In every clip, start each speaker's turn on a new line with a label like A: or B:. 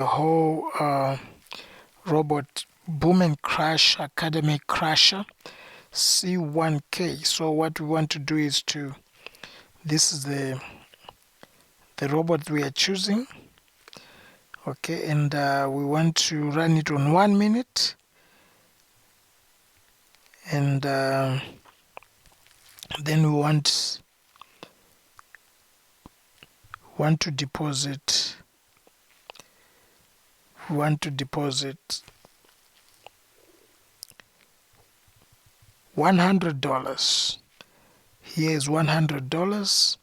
A: the whole robot boom and crash academy crasher C1K. So what we want to do is this is the robot we are choosing, okay, and we want to run it on 1 minute, and then we want to deposit $100. Here is $100,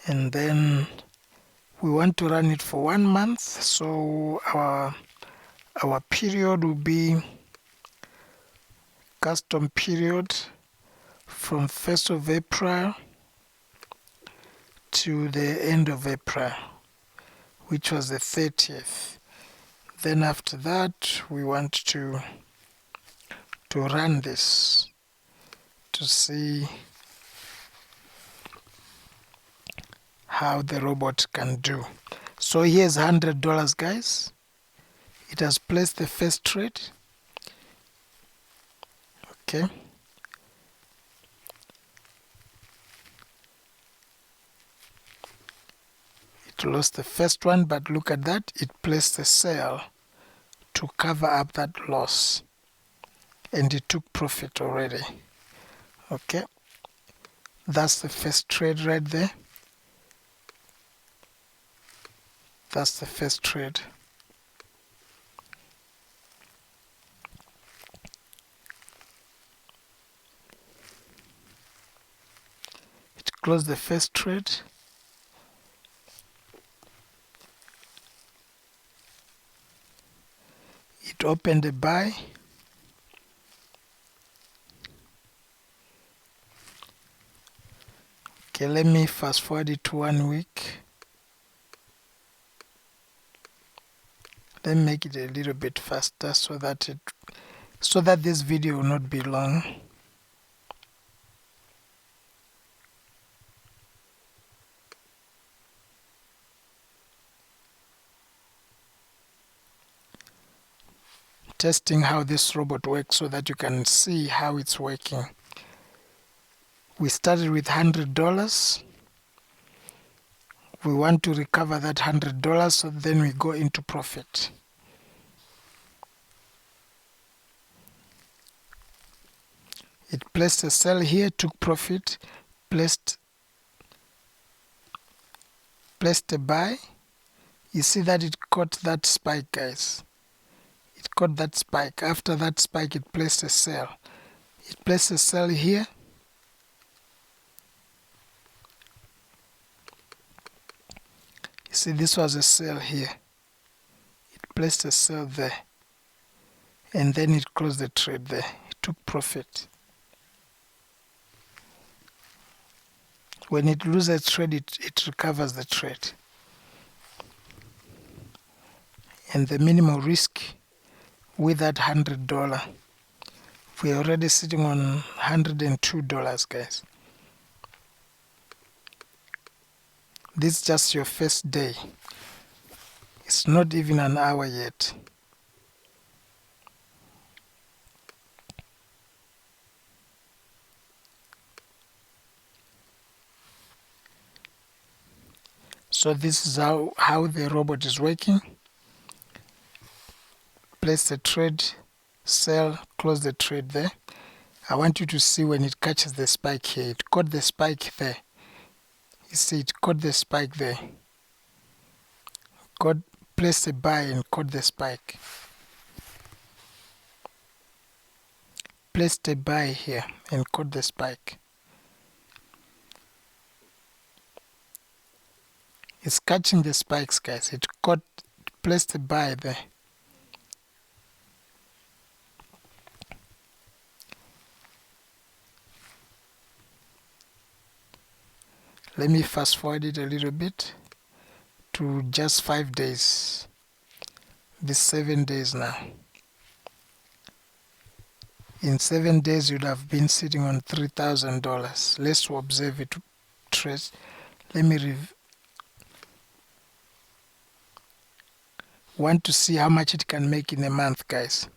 A: and then we want to run it for 1 month. So our period will be custom period from 1st of April to the end of April, which was the 30th. Then after that we want to run this to see how the robot can do. So here's $100, guys. It has placed the first trade. Okay. It lost the first one, but look at that. It placed a sell to cover up that loss, and it took profit already. Okay. That's the first trade right there. That's the first trade. It closed the first trade. It opened a buy. Okay, let me fast forward it to 1 week. Let me make it a little bit faster so that this video will not be long. Testing how this robot works so that you can see how it's working. We started with $100. We want to recover that $100, so then we go into profit. It placed a sell here, took profit, placed a buy. You see that it caught that spike, guys. It caught that spike. After that spike, it placed a sell. It placed a sell here. You see, this was a sell here. It placed a sell there. And then it closed the trade there. It took profit. When it loses a trade, it recovers the trade. And the minimal risk with that $100, we're already sitting on $102, guys. This is just your first day. It's not even an hour yet. So this is how the robot is working. Place the trade, sell, close the trade there. I want you to see when it catches the spike here. It caught the spike there. You see, it caught the spike there. Place a buy and caught the spike. Placed a buy here and caught the spike. It's catching the spikes, guys. It placed a buy there. Let me fast forward it a little bit to just 5 days. This 7 days now. In 7 days, you'd have been sitting on $3,000. Let's observe it trace. Let me Want to see how much it can make in a month, guys.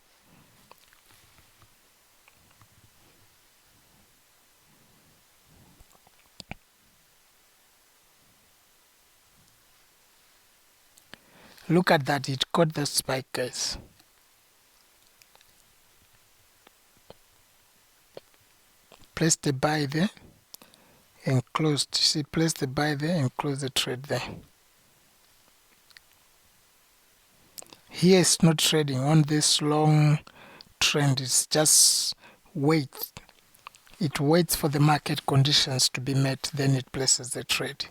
A: Look at that, it caught the spike, guys. Placed the buy there and closed. See, place the buy there and close the trade there. Here it's not trading on this long trend, it's just wait. It waits for the market conditions to be met, then it places the trade.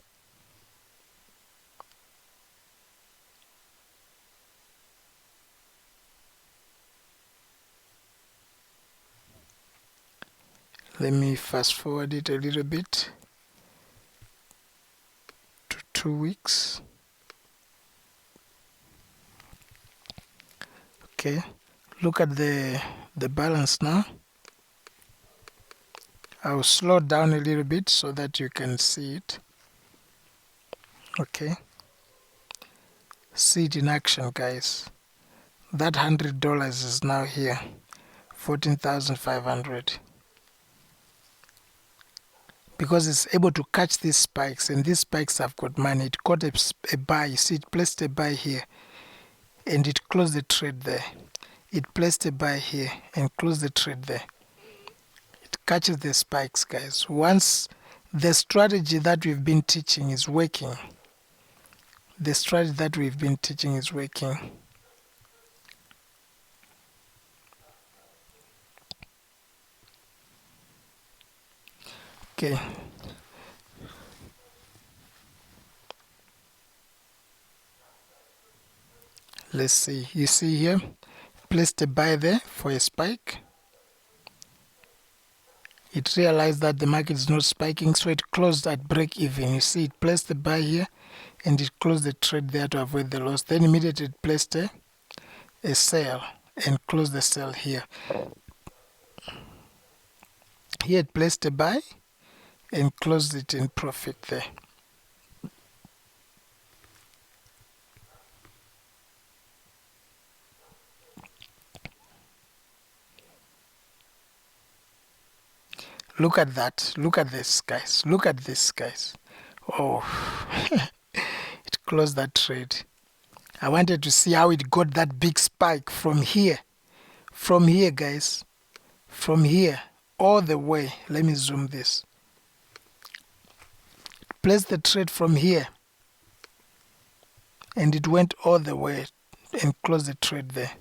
A: Let me fast forward it a little bit to 2 weeks. Okay, look at the balance now. I'll slow down a little bit so that you can see it. Okay, see it in action, guys. That $100 is now here, 14,500. Because it's able to catch these spikes, and these spikes have got money. It caught a buy. You see, it placed a buy here and it closed the trade there. It placed a buy here and closed the trade there. It catches the spikes, guys. Once the strategy that we've been teaching is working, Okay. Let's see. You see here, placed a buy there for a spike. It realized that the market is not spiking, so it closed at break even. You see, it placed the buy here and it closed the trade there to avoid the loss. Then immediately it placed a sell and closed the sell here. Here it placed a buy and closed it in profit there. Look at that. Look at this, guys. Look at this, guys. Oh, it closed that trade. I wanted to see how it got that big spike from here. From here, guys. From here all the way. Let me zoom this. Place the trade from here. And it went all the way and closed the trade there.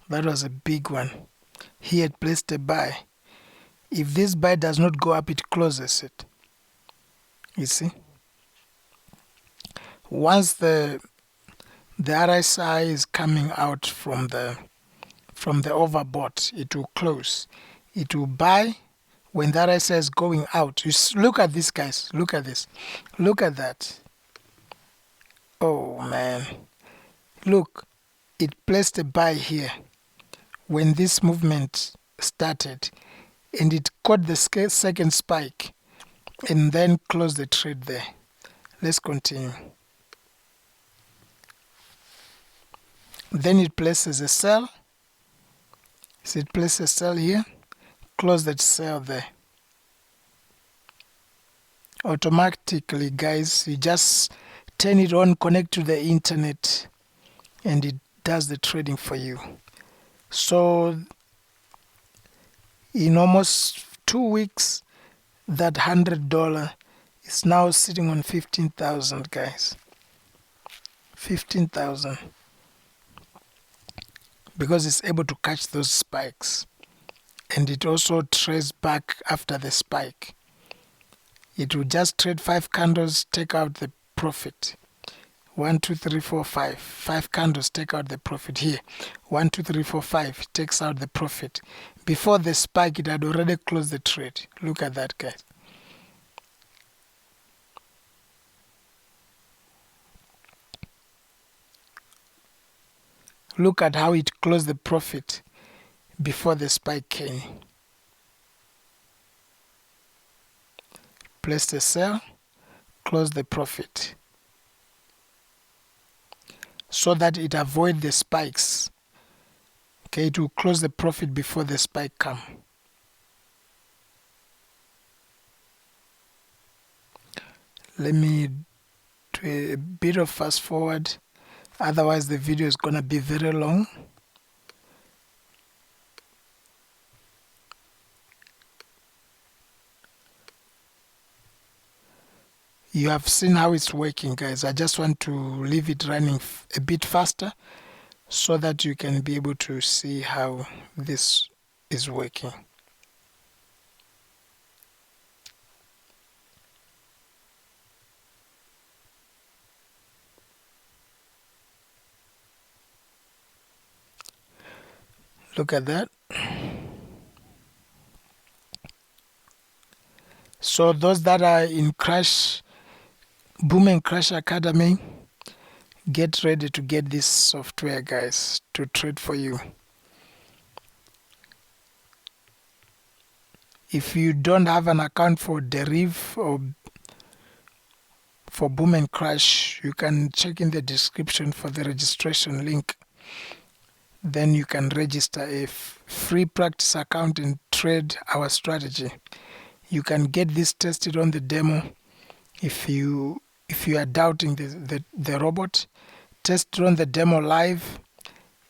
A: That was a big one. Here it placed a buy. If this buy does not go up, it closes it. You see? Once the RSI is coming out from the overbought, it will close. It will buy when the RSI is going out. Look at this, guys. Look at this. Look at that. Oh, man. Look, it placed a buy here when this movement started, and it caught the second spike and then closed the trade there. Let's continue. Then it places a sell. So it places a sell here, close that sell there. Automatically, guys, you just turn it on, connect to the internet, and it does the trading for you. So in almost 2 weeks, that $100 is now sitting on 15,000, guys. 15,000. Because it's able to catch those spikes, and it also trades back after the spike. It will just trade 5 candles, take out the profit. 1, 2, 3, 4, 5. 5 candles, take out the profit here. 1, 2, 3, 4, 5 takes out the profit. Before the spike, it had already closed the trade. Look at that, guys. Look at how it closed the profit before the spike came. Placed a sell, closed the profit. so that it avoid the spikes. Okay, it will close the profit before the spike come. Let me do a bit of fast forward, otherwise the video is gonna be very long. You have seen how it's working, guys. I just want to leave it running a bit faster so that you can be able to see how this is working. Look at that. So those that are in Boom and Crash Academy, get ready to get this software, guys, to trade for you. If you don't have an account for Deriv or for Boom and Crash, you can check in the description for the registration link. Then you can register a free practice account and trade our strategy. You can get this tested on the demo. If you are doubting the robot, test it on the demo live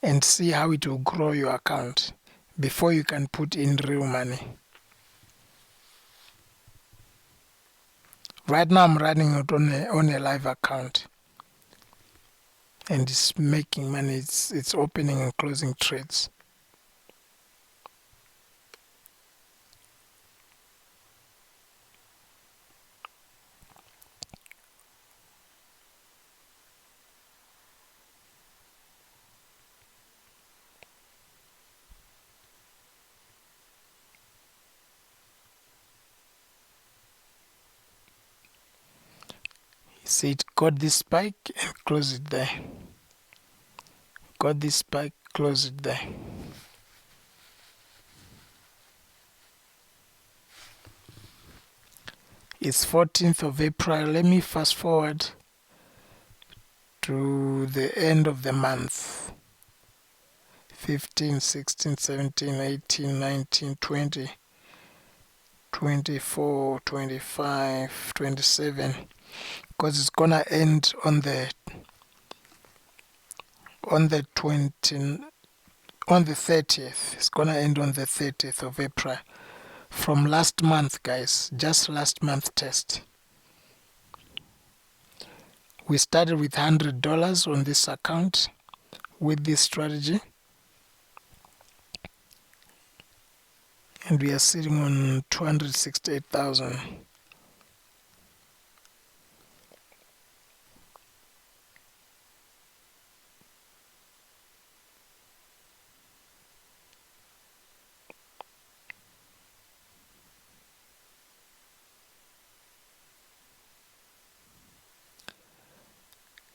A: and see how it will grow your account before you can put in real money. Right now I'm running it on a live account and it's making money. It's opening and closing trades. See, it got this spike and close it there. Got this spike, close it there. It's 14th of April. Let me fast forward to the end of the month. 15, 16, 17, 18, 19, 20, 24, 25, 27. Because it's gonna end on the 30th. It's gonna end on the 30th of April. From last month, guys, just last month test. We started with $100 on this account with this strategy. And we are sitting on 268,000.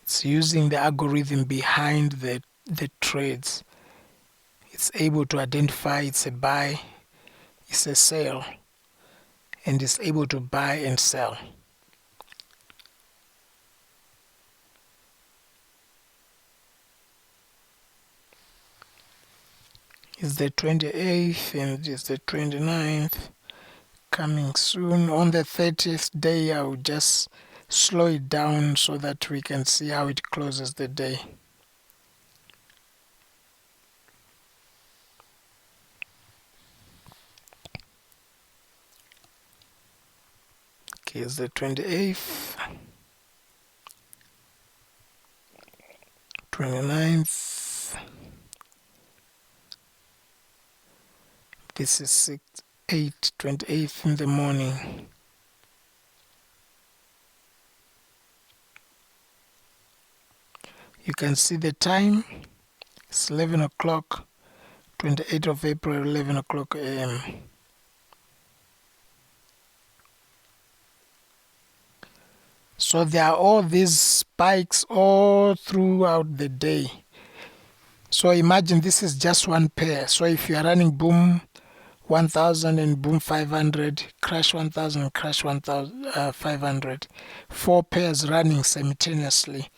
A: It's using the algorithm behind the trades. It's able to identify it's a buy, it's a sell, and it's able to buy and sell. It's the 28th and it's the 29th coming soon. On the 30th day, I'll just slow it down so that we can see how it closes the day. Okay, it's the 28th, 29th. This is 28th in the morning. You can see the time. It's 11 o'clock, 28th of April, 11 o'clock a.m. So there are all these spikes all throughout the day. So imagine this is just one pair. So if you are running Boom 1000 and Boom 500, Crash 1000, Crash 500, 4 pairs running simultaneously.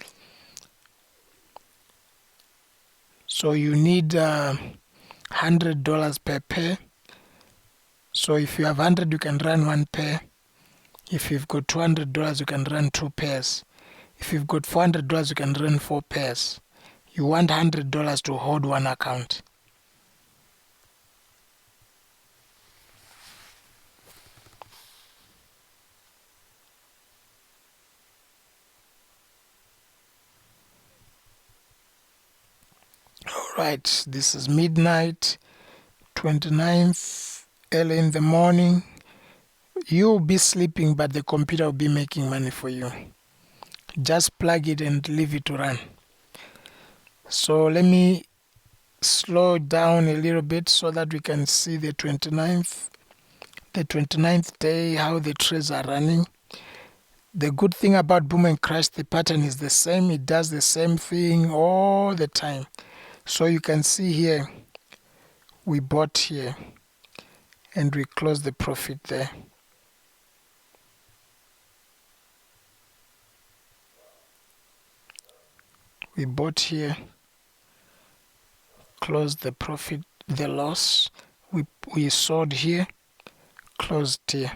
A: So you need $100 per pair. So if you have 100, you can run one pair. If you've got $200, you can run two pairs. If you've got $400, you can run four pairs. You want $100 to hold one account. Alright, this is midnight, 29th, early in the morning. You'll be sleeping, but the computer will be making money for you. Just plug it and leave it to run. So let me slow down a little bit so that we can see the 29th day, how the trades are running. The good thing about boom and crash, the pattern is the same. It does the same thing all the time. So you can see here, we bought here and we closed the profit there. We bought here, closed the profit, the loss. We sold here, closed here.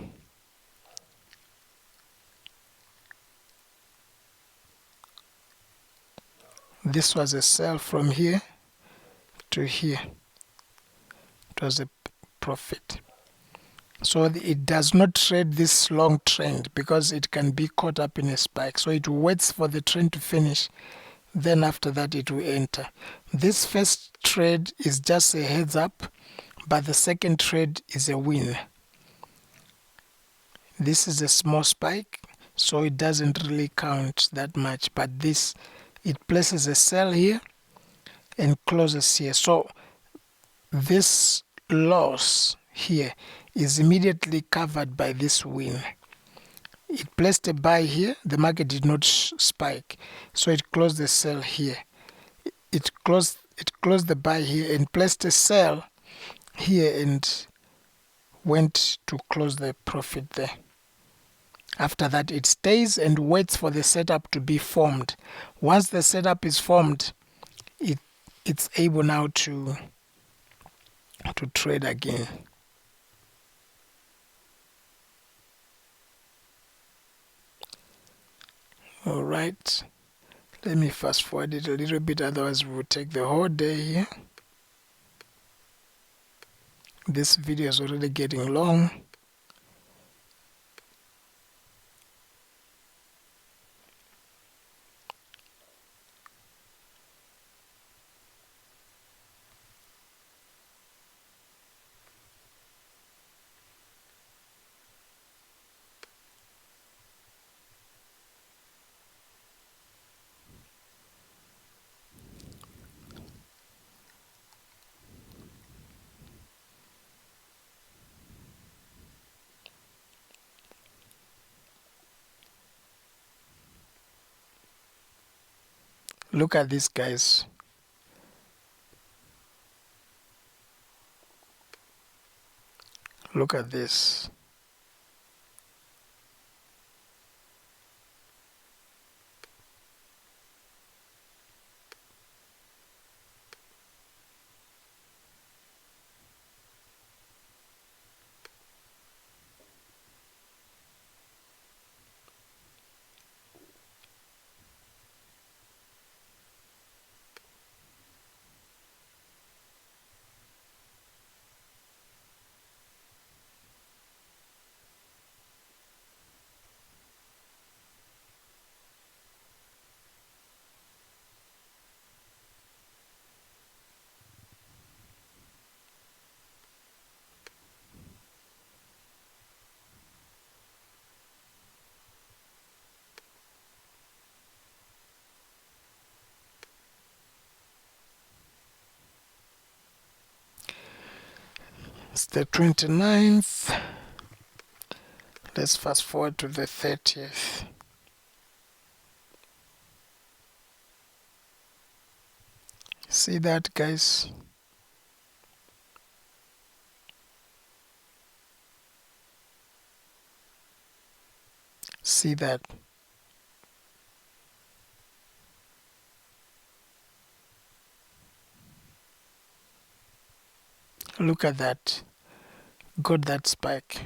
A: This was a sell from here to here. It was a profit. So it does not trade this long trend because it can be caught up in a spike. So it waits for the trend to finish. Then after that it will enter. This first trade is just a heads up, but the second trade is a win. This is a small spike, so it doesn't really count that much, but this, it places a sell here and closes here. So this loss here is immediately covered by this win. It placed a buy here, the market did not spike, so it closed the sell here. It closed the buy here and placed a sell here and went to close the profit there. After that, it stays and waits for the setup to be formed. Once the setup is formed, it's able now to trade again. All right, let me fast forward it a little bit, otherwise we'll take the whole day here. This video is already getting long. Look at this, guys. Look at this. It's the 29th. Let's fast forward to the 30th. See that, guys? See that? Look at that. Got that spike.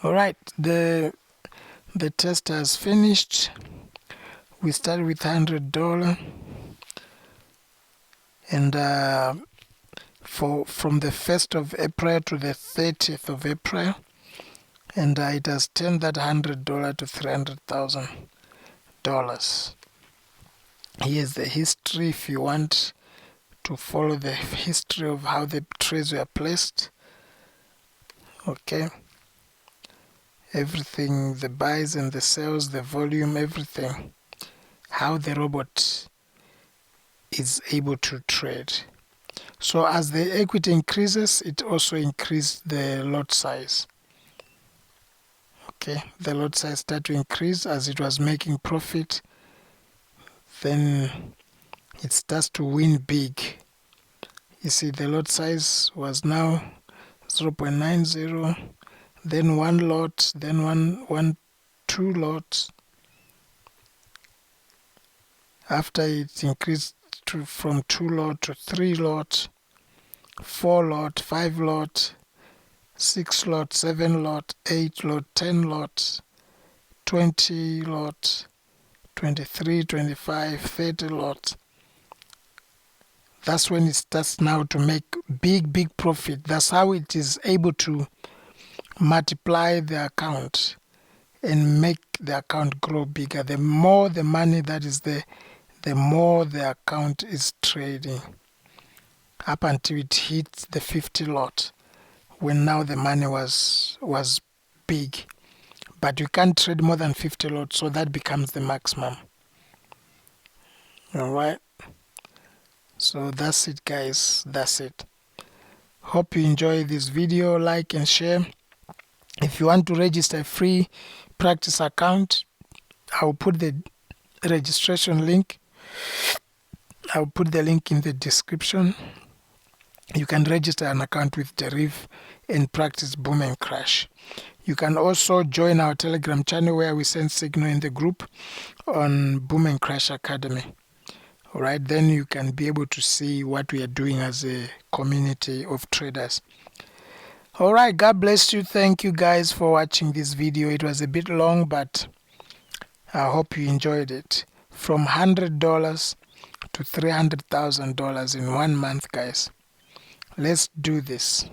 A: Alright, the test has finished. We started with $100, and from the 1st of April to the 30th of April, and it has turned that $100 to $300,000. Here's the history if you want to follow the history of how the trades were placed. Okay, everything, the buys and the sells, the volume, everything, how the robot is able to trade. So as the equity increases, it also increases the lot size. Okay, the lot size started to increase as it was making profit. Then it starts to win big. You see, the lot size was now 0.90, then one lot, then two lots. After it increased from 2 lot to 3 lot, 4 lot, 5 lot, 6 lot, 7 lot, 8 lot, 10 lot, 20 lot, 23, 25, 30 lot. That's when it starts now to make big profit. That's how it is able to multiply the account and make the account grow bigger. The more the money that is there, the more the account is trading, up until it hits the 50 lot, when now the money was big. But you can't trade more than 50 lots, so that becomes the maximum. Alright, so that's it guys, that's it. Hope you enjoy this video. Like and share. If you want to register a free practice account, I'll put the registration link. I'll put the link in the description. You can register an account with Deriv and practice Boom and Crash. You can also join our Telegram channel where we send signal in the group on Boom and Crash Academy. Alright, then you can be able to see what we are doing as a community of traders. Alright, God bless you. Thank you guys for watching this video. It was a bit long, but I hope you enjoyed it. From $100 to $300,000 in 1 month, guys. Let's do this.